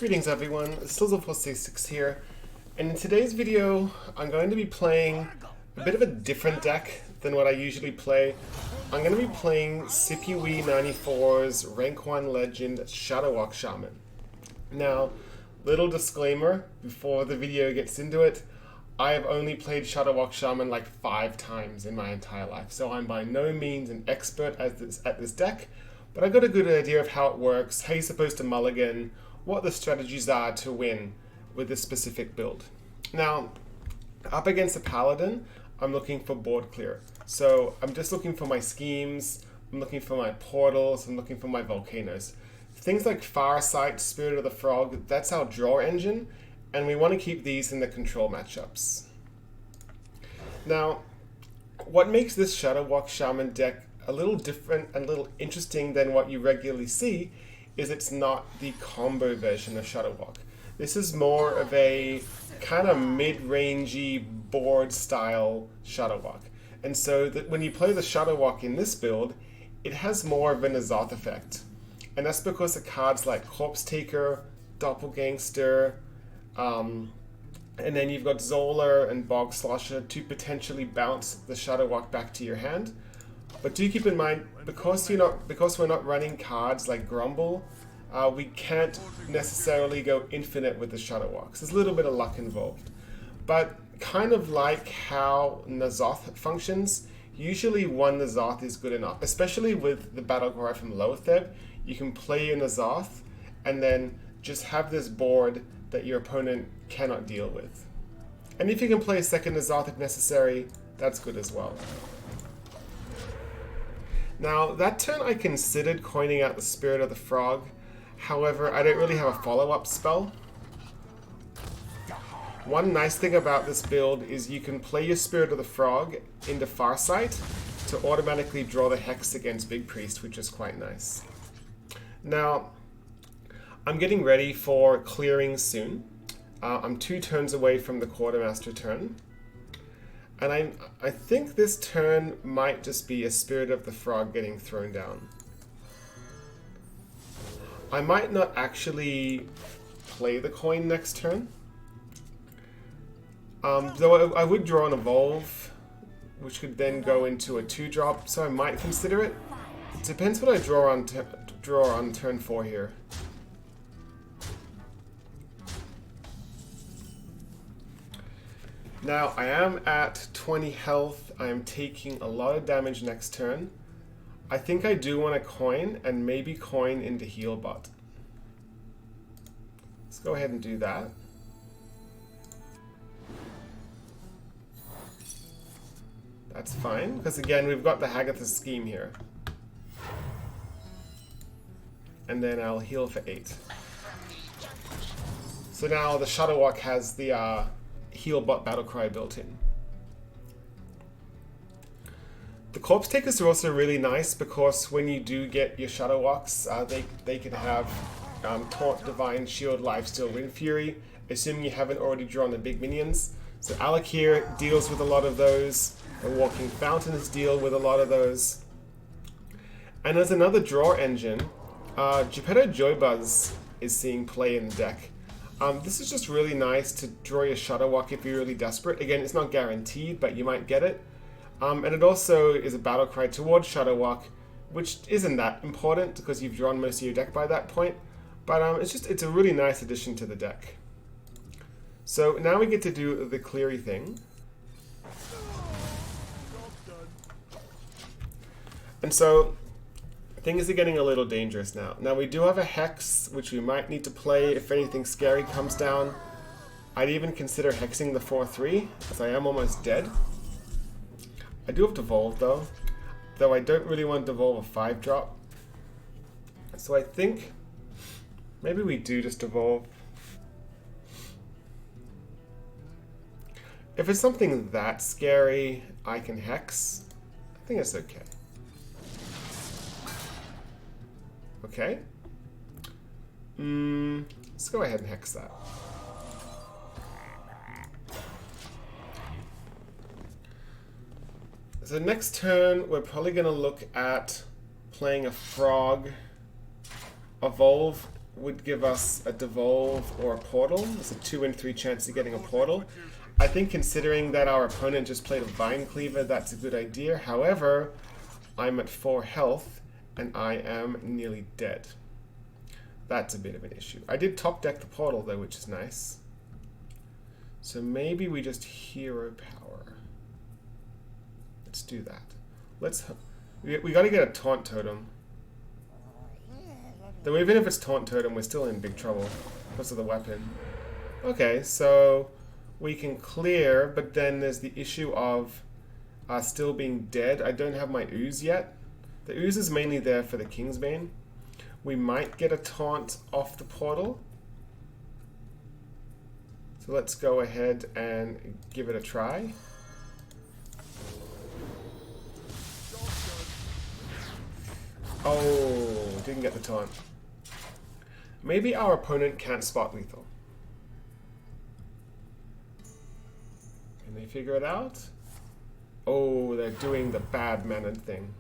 Greetings everyone, sipiwi94's here, and in today's video I'm going to be playing a bit of a different deck than what I usually play. I'm going to be playing sipiwi94's Rank 1 Legend Shudderwock Shaman. Now, little disclaimer before the video gets into it, I have only played Shudderwock Shaman like 5 times in my entire life, so I'm by no means an expert at this deck, but I got a good idea of how it works, how you're supposed to mulligan, what the strategies are to win with this specific build. Now, up against a Paladin, I'm looking for board clear. So I'm just looking for my schemes, I'm looking for my portals, I'm looking for my volcanoes. Things like Farsight, Spirit of the Frog, that's our draw engine, and we want to keep these in the control matchups. Now, what makes this Shudderwock Shaman deck a little different and a little interesting than what you regularly see is it's not the combo version of Shudderwock. This is more of a kind of mid-rangey board style Shudderwock. And so that when you play the Shudderwock in this build, it has more of an Azoth effect. And that's because of cards like Corpse Taker, Doppelgangster, and then you've got Zola and Bog Slosher to potentially bounce the Shudderwock back to your hand. But do keep in mind, because we're not running cards like Grumble, we can't necessarily go infinite with the Shudderwock. So there's a little bit of luck involved. But kind of like how N'Zoth functions, usually one N'Zoth is good enough. Especially with the battle cry from Lotheb, you can play your N'Zoth and then just have this board that your opponent cannot deal with. And if you can play a second N'Zoth if necessary, that's good as well. Now, that turn I considered coining out the Spirit of the Frog. However, I don't really have a follow-up spell. One nice thing about this build is you can play your Spirit of the Frog into Farsight to automatically draw the Hex against Big Priest, which is quite nice. Now, I'm getting ready for clearing soon. I'm 2 turns away from the Quartermaster turn. And I think this turn might just be a Spirit of the Frog getting thrown down. I might not actually play the coin next turn. Though I would draw an Evolve, which could then go into a 2-drop, so I might consider it. It depends what I draw on turn 4 here. Now, I am at 20 health. I am taking a lot of damage next turn. I think I do want to coin and maybe coin into Healbot. Let's go ahead and do that. That's fine, because again, we've got the Hagatha's scheme here. And then I'll heal for 8. So now the Shudderwock has the Healbot Battlecry built in. The Corpse Takers are also really nice because when you do get your Shudderwocks, they can have Taunt, Divine, Shield, Lifesteal, Wind Fury, assuming you haven't already drawn the big minions. So Alec here deals with a lot of those. The Walking Fountains deal with a lot of those. And there's another draw engine. Geppetto Joybuzz is seeing play in the deck. This is just really nice to draw your Shudderwock if you're really desperate. Again, it's not guaranteed, but you might get it. And it also is a battle cry towards Shudderwock, which isn't that important because you've drawn most of your deck by that point. But it's a really nice addition to the deck. So now we get to do the Cleary thing. And so things are getting a little dangerous now. Now we do have a Hex, which we might need to play if anything scary comes down. I'd even consider hexing the 4/3, as I am almost dead. I do have Devolve though I don't really want to Devolve a 5-drop. So I think maybe we do just Devolve. If it's something that scary, I can Hex. I think it's okay. Okay. Let's go ahead and Hex that. So next turn, we're probably going to look at playing a Frog, Evolve would give us a devolve or a portal. It's a 2 in 3 chance of getting a portal. I think considering that our opponent just played a Vine Cleaver, that's a good idea. However, I'm at 4 health and I am nearly dead. That's a bit of an issue. I did top deck the portal though, which is nice. So maybe we just hero power. Let's do that. We got to get a taunt totem. Though even if it's taunt totem, we're still in big trouble because of the weapon. Okay, so we can clear, but then there's the issue of still being dead. I don't have my ooze yet. The ooze is mainly there for the Kingsbane. We might get a taunt off the portal. So let's go ahead and give it a try. Oh, didn't get the taunt. Maybe our opponent can't spot lethal. Can they figure it out? Oh, they're doing the bad-mannered thing.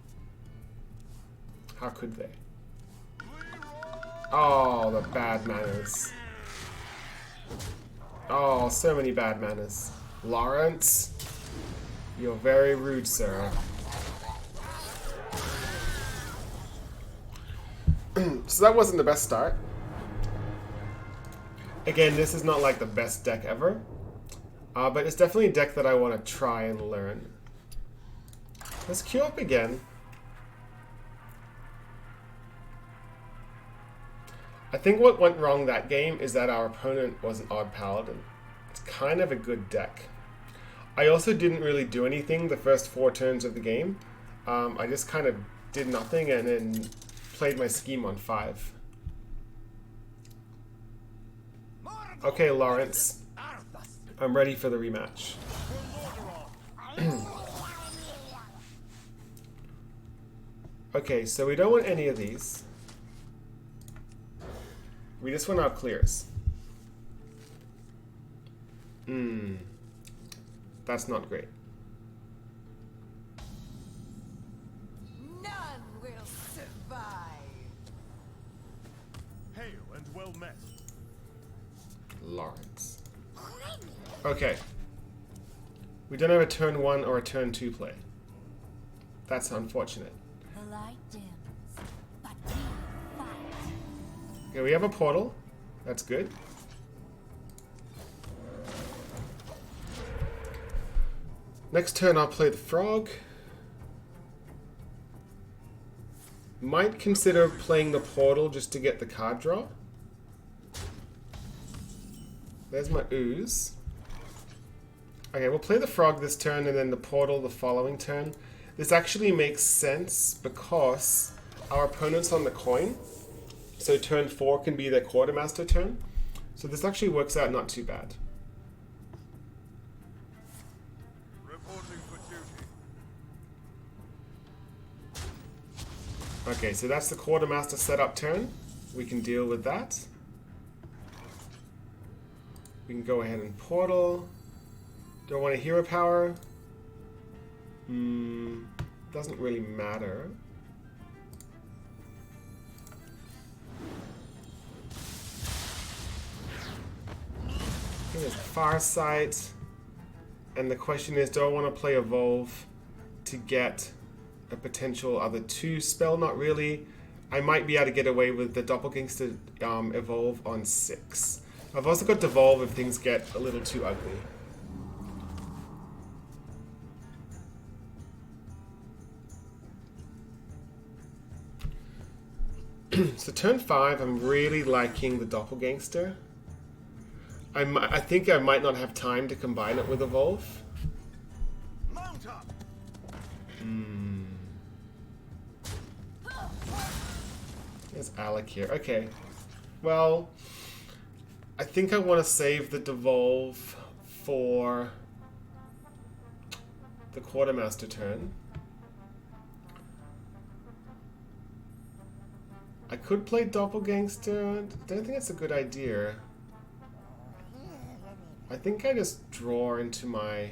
How could they? Oh, the bad manners. Oh, so many bad manners. Lawrence, you're very rude, sir. So that wasn't the best start. Again, this is not like the best deck ever. But it's definitely a deck that I want to try and learn. Let's queue up again. I think what went wrong that game is that our opponent was an odd Paladin. It's kind of a good deck. I also didn't really do anything the first 4 turns of the game. I just kind of did nothing and then played my scheme on 5. Okay, Lawrence. I'm ready for the rematch. Okay, so we don't want any of these. We just want our clears. That's not great. None will survive. Hail and well met. Lawrence. Okay. We don't have a turn 1 or a turn 2 play. That's unfortunate. The light dims, but we fight. Okay, we have a portal. That's good. Next turn I'll play the frog. Might consider playing the portal just to get the card draw. There's my ooze. Okay, we'll play the frog this turn and then the portal the following turn. This actually makes sense because our opponent's on the coin. So turn 4 can be their quartermaster turn. So this actually works out not too bad. Reporting for duty. Okay, so that's the quartermaster setup turn. We can deal with that. We can go ahead and portal. Don't want a hero power. Doesn't really matter. There's Farsight. And the question is, do I want to play Evolve to get a potential other 2 spell? Not really. I might be able to get away with the Doppelgangster Evolve on 6. I've also got Devolve if things get a little too ugly. So turn 5, I'm really liking the Doppelgangster. I think I might not have time to combine it with Evolve. Mount up. There's Alec here. Okay. Well, I think I want to save the Devolve for the Quartermaster turn. I could play Doppelgangster. Don't think it's a good idea. I think I just draw into my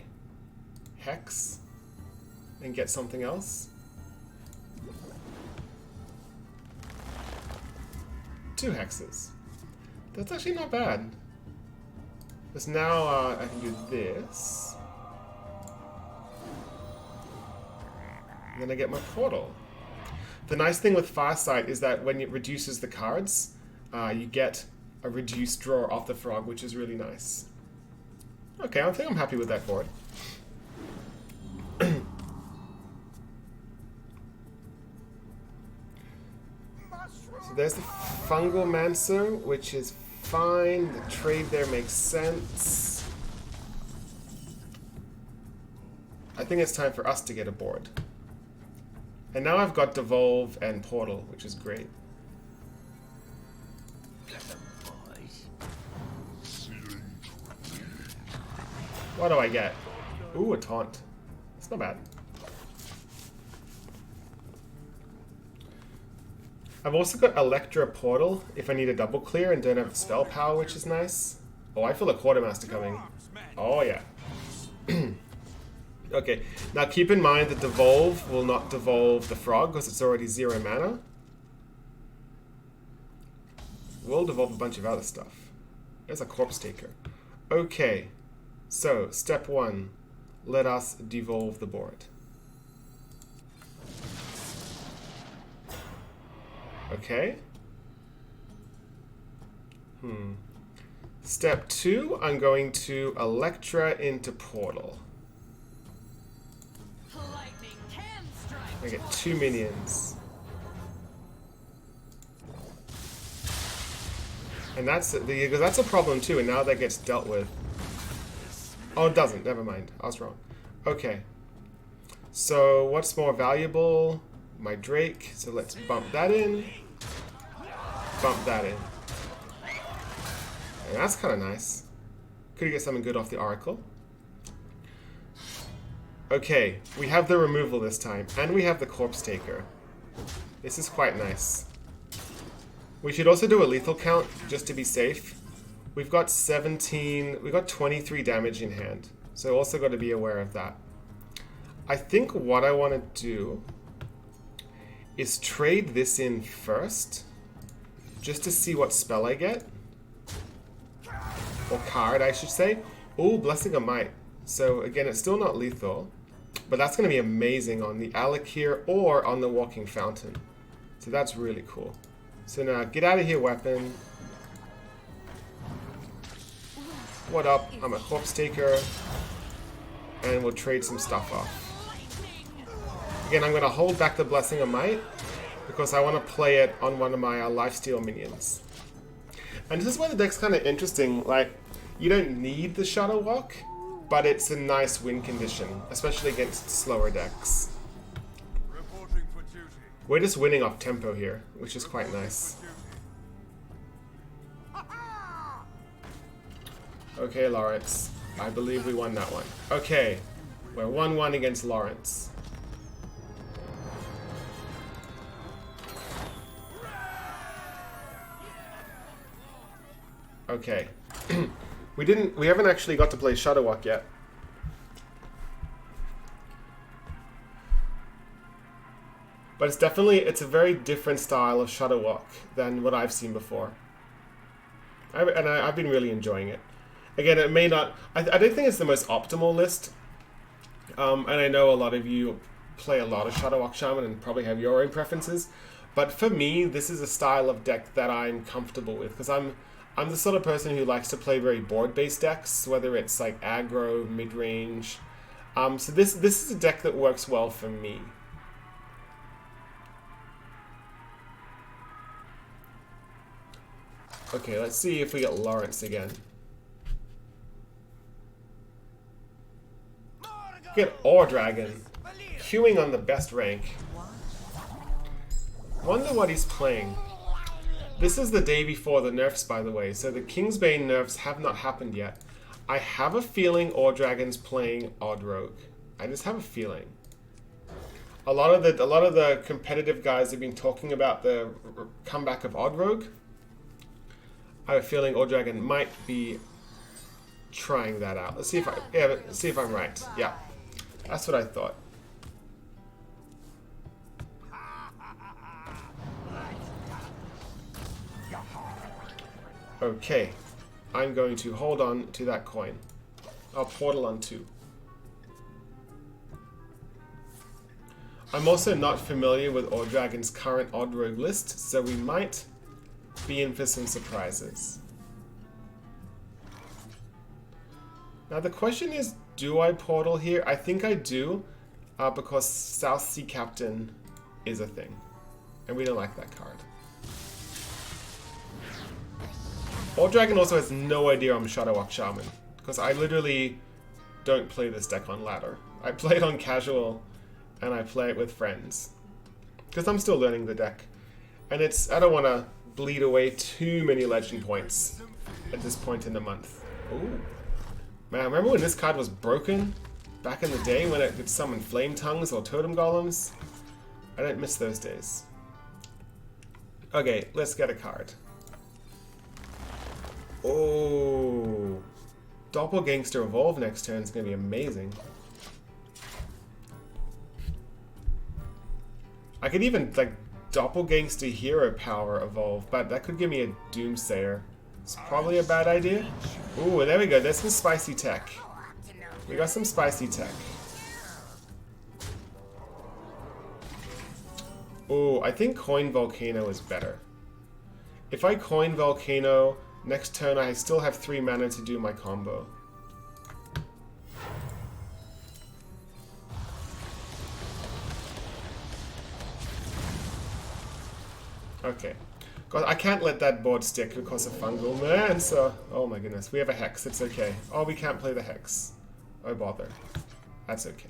Hex and get something else. 2 hexes. That's actually not bad. Because now I can do this. And then I get my portal. The nice thing with Farsight is that when it reduces the cards, you get a reduced draw off the frog, which is really nice. Okay, I think I'm happy with that board. So there's the Fungal Mancer, which is fine. The trade there makes sense. I think it's time for us to get a board. And now I've got Devolve and Portal, which is great. What do I get? Ooh, a taunt. It's not bad. I've also got Electra Portal if I need a double clear and don't have spell power, which is nice. Oh, I feel a Quartermaster coming. Oh, yeah. Okay, now keep in mind that Devolve will not devolve the frog because it's already 0 mana. We'll devolve a bunch of other stuff. There's a Corpse Taker. Okay, so step 1, let us devolve the board. Okay. Step 2, I'm going to Electra into Portal. I get 2 minions. And that's a problem too, and now that gets dealt with. Oh, it doesn't. Never mind. I was wrong. Okay. So what's more valuable? My Drake. So let's bump that in. Bump that in. And that's kind of nice. Could get something good off the Oracle. Okay, we have the removal this time, and we have the Corpse Taker. This is quite nice. We should also do a lethal count, just to be safe. We've got 23 damage in hand, so also got to be aware of that. I think what I want to do is trade this in first, just to see what spell I get. Or card, I should say. Oh, Blessing of Might. So again, it's still not lethal. But that's going to be amazing on the Alakir or on the Walking Fountain. So that's really cool. So now, get out of here, weapon. What up? I'm a Corpse Taker. And we'll trade some stuff off. Again, I'm going to hold back the Blessing of Might because I want to play it on one of my Lifesteal minions. And this is why the deck's kind of interesting. Like, you don't need the Shudderwock, but it's a nice win condition, especially against slower decks. We're just winning off tempo here, which is quite nice. Okay, Lawrence. I believe we won that one. Okay, we're 1-1 against Lawrence. Okay. We haven't actually got to play Shudderwock yet. But it's a very different style of Shudderwock than what I've seen before. I've been really enjoying it. Again, it may not... I don't think it's the most optimal list. And I know a lot of you play a lot of Shudderwock Shaman and probably have your own preferences. But for me, this is a style of deck that I'm comfortable with. Because I'm the sort of person who likes to play very board-based decks, whether it's like aggro, mid-range. So this is a deck that works well for me. Okay, let's see if we get Lawrence again. Get Ore Dragon. Queuing on the best rank. Wonder what he's playing. This is the day before the nerfs, by the way, so the Kingsbane nerfs have not happened yet. I have a feeling Ore Dragon's playing Odd Rogue. I just have a feeling. A lot of the competitive guys have been talking about the comeback of Odd Rogue. I have a feeling Ore Dragon might be trying that out. Let's see if I'm right. Yeah, that's what I thought. Okay, I'm going to hold on to that coin. I'll portal on 2. I'm also not familiar with Odd Dragon's current Odd Rogue list, so we might be in for some surprises. Now the question is, do I portal here? I think I do, because South Sea Captain is a thing, and we don't like that card. Old Dragon also has no idea I'm Shudderwock Shaman, because I literally don't play this deck on ladder. I play it on casual, and I play it with friends, because I'm still learning the deck. And it's, I don't want to bleed away too many legend points at this point in the month. Ooh. Man, remember when this card was broken back in the day when it could summon Flame Tongues or Totem Golems? I don't miss those days. Okay, let's get a card. Oh, Doppelgangster Evolve next turn is going to be amazing. I could even, like, Doppelgangster Hero Power Evolve, but that could give me a Doomsayer. It's probably a bad idea. Ooh, there we go. There's some spicy tech. We got some spicy tech. Ooh, I think Coin Volcano is better. If I Coin Volcano, next turn I still have 3 mana to do my combo. Okay. God, I can't let that board stick because of fungal man, so... Oh my goodness, we have a Hex, it's okay. Oh, we can't play the Hex. Oh bother. That's okay.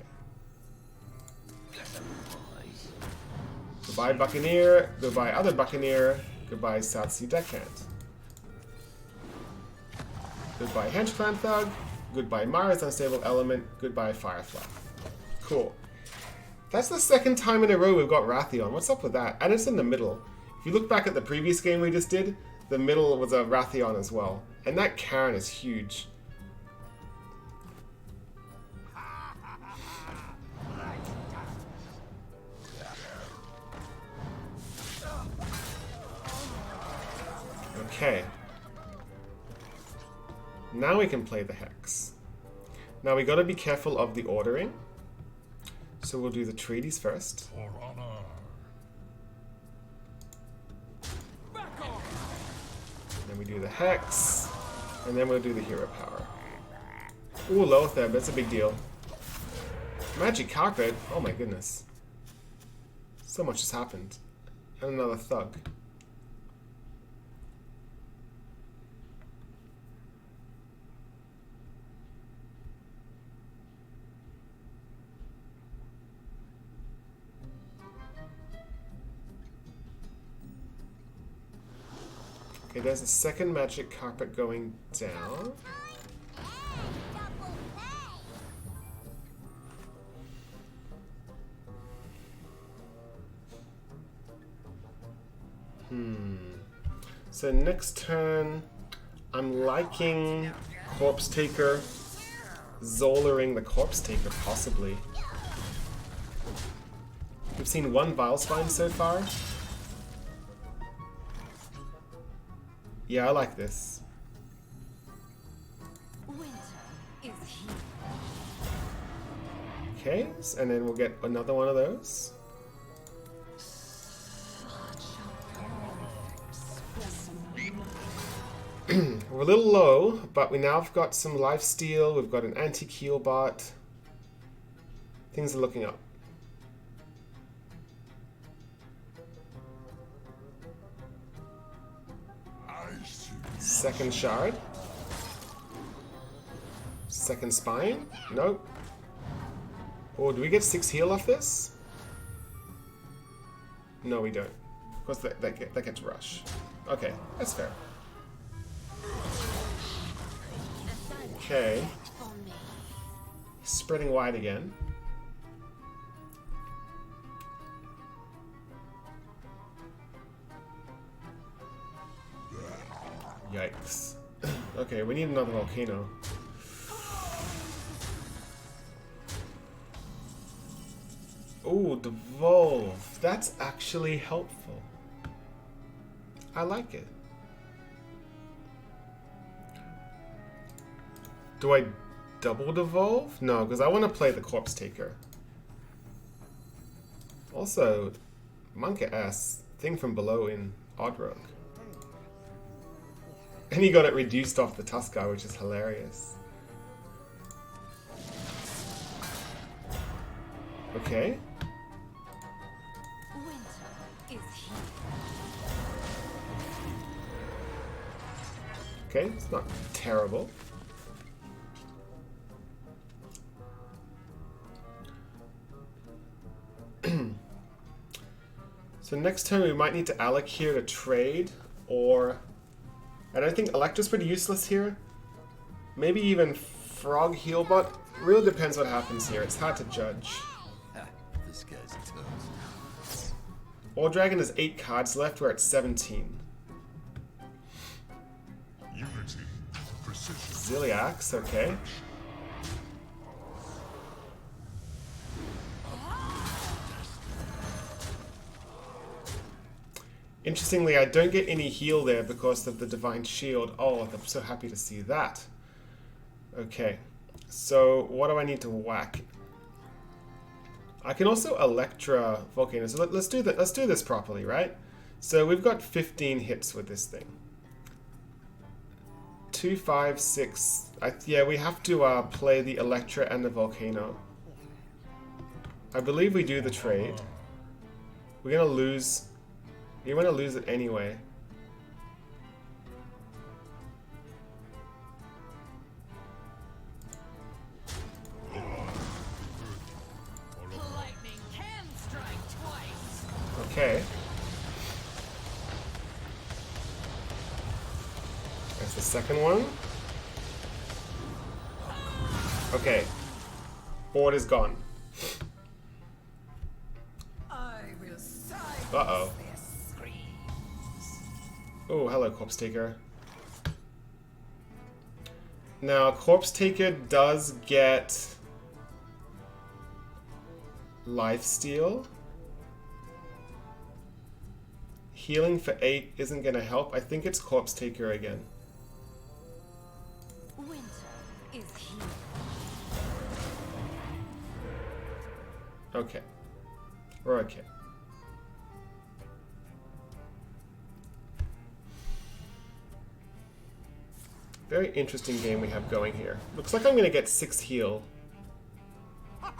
Goodbye Buccaneer, goodbye other Buccaneer, goodbye South Sea Deckhand. Goodbye Henchclan Thug, goodbye Mara's Unstable Element, goodbye Firefly. Cool. That's the second time in a row we've got Rathion. What's up with that? And it's in the middle. If you look back at the previous game we just did, the middle was a Rathion as well. And that Karen is huge. Okay. Now we can play the Hex. Now we gotta be careful of the ordering. So we'll do the treaties first. For honor. Then we do the Hex. And then we'll do the Hero Power. Ooh, Lothar, that's a big deal. Magic Carpet? Oh my goodness. So much has happened. And another Thug. Okay, there's a second Magic Carpet going down. So next turn, I'm liking Corpse Taker, Zolering the Corpse Taker, possibly. We've seen one Vilespine so far. Yeah, I like this. Winter is here. Okay, and then we'll get another one of those. We're a little low, but we now have got some lifesteal, we've got an anti-Keel bot. Things are looking up. Second shard. Second spine? Nope. Oh, do we get 6 heal off this? No, we don't. Of course, that gets rush. Okay, that's fair. Okay. Spreading wide again. Yikes. Okay, we need another volcano. Ooh, Devolve. That's actually helpful. I like it. Do I double devolve? No, because I want to play the Corpse Taker. Also, monk-ass thing from below in Oddrogue. And he got it reduced off the Tuskar, which is hilarious. Okay. Winter is here. Okay, it's not terrible. So next turn we might need to Alec here to trade, or... I don't think Electra's pretty useless here. Maybe even Frog Healbot. Really depends what happens here. It's hard to judge. This guy's toast. War Dragon has 8 cards left. We're at 17. Unity. Precision. Ziliax, okay. Interestingly, I don't get any heal there because of the Divine Shield. Oh, I'm so happy to see that. Okay, so what do I need to whack? I can also Electra Volcano. So let's do that. Let's do this properly, right? So we've got 15 hits with this thing. 2, 5, 6. Yeah, we have to play the Electra and the Volcano. I believe we do the trade. We're gonna lose. You're gonna lose it anyway. Lightning can strike twice. Okay. There's the second one. Okay. Board is gone. I will silence Uh-oh. their screams. Oh, hello, Corpse Taker. Now, Corpse Taker does get Lifesteal. Healing for 8 isn't going to help. I think it's Corpse Taker again. Winter is here. Okay. We're okay. Very interesting game we have going here. Looks like I'm going to get 6 heal. I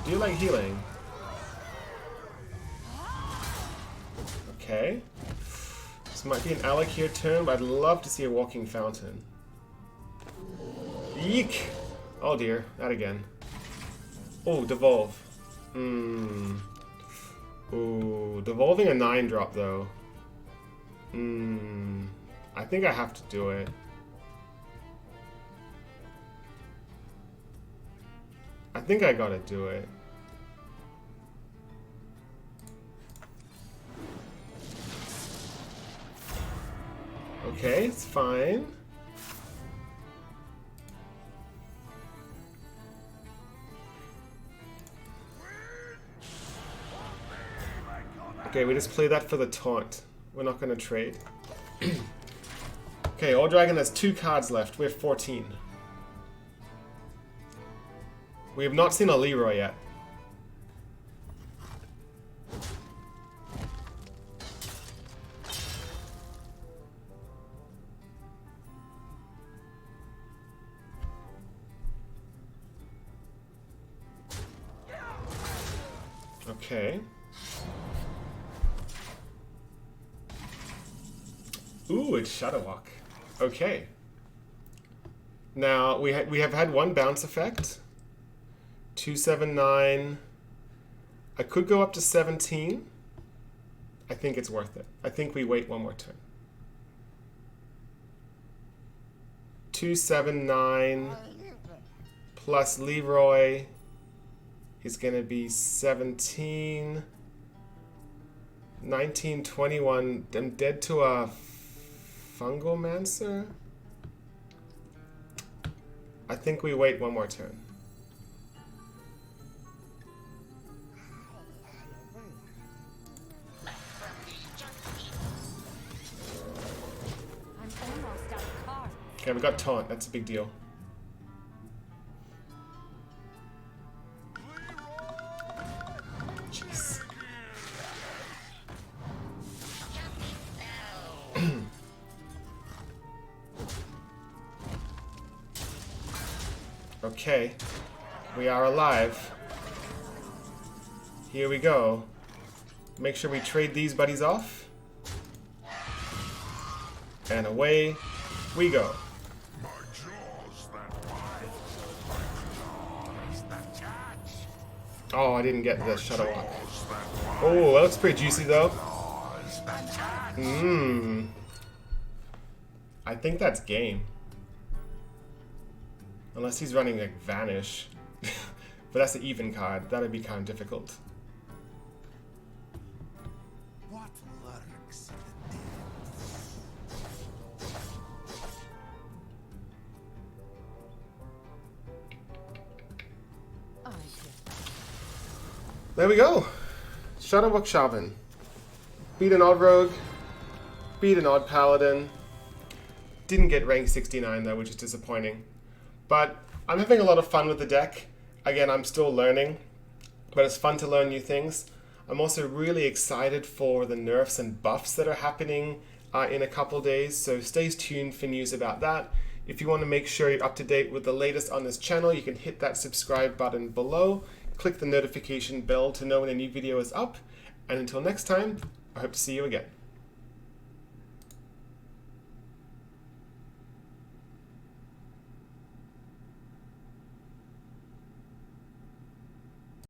do like healing. Okay. This might be an Alec here turn, but I'd love to see a Walking Fountain. Yeek! Oh dear, not again. Oh, Devolve. Ooh, devolving a 9-drop though. I think I have to do it. I think I gotta do it. Okay, it's fine. Okay, we just play that for the taunt. We're not gonna trade. Okay, All Dragon has 2 cards left. We have 14. We have not seen a Leroy yet. Okay. Ooh, it's Shudderwock. Okay. Now, we have had 1 bounce effect. 2, 7, 9. I could go up to 17. I think it's worth it. I think we wait 1 more turn. 2, 7, 9. Plus Leroy is going to be 17. 19, 21. I'm dead to a Fungomancer? I think we wait 1 more turn. Okay, we got taunt. That's a big deal. Jeez. Okay, we are alive. Here we go. Make sure we trade these buddies off. And away we go. My jaws that bite, my claws that catch, Oh, I didn't get the Shudderwock. claws that bite, Oh, that looks pretty juicy though. claws that catch. Mmm. I think that's game. Unless he's running like Vanish. But that's an even card. That'd be kind of difficult. What lurks in the There we go. Shudderwock Shaman. Beat an odd rogue. Beat an odd paladin. Didn't get rank 69 though, which is disappointing. But I'm having a lot of fun with the deck. Again, I'm still learning, but it's fun to learn new things. I'm also really excited for the nerfs and buffs that are happening in a couple days, so stay tuned for news about that. If you want to make sure you're up to date with the latest on this channel, you can hit that subscribe button below, click the notification bell to know when a new video is up, and until next time, I hope to see you again.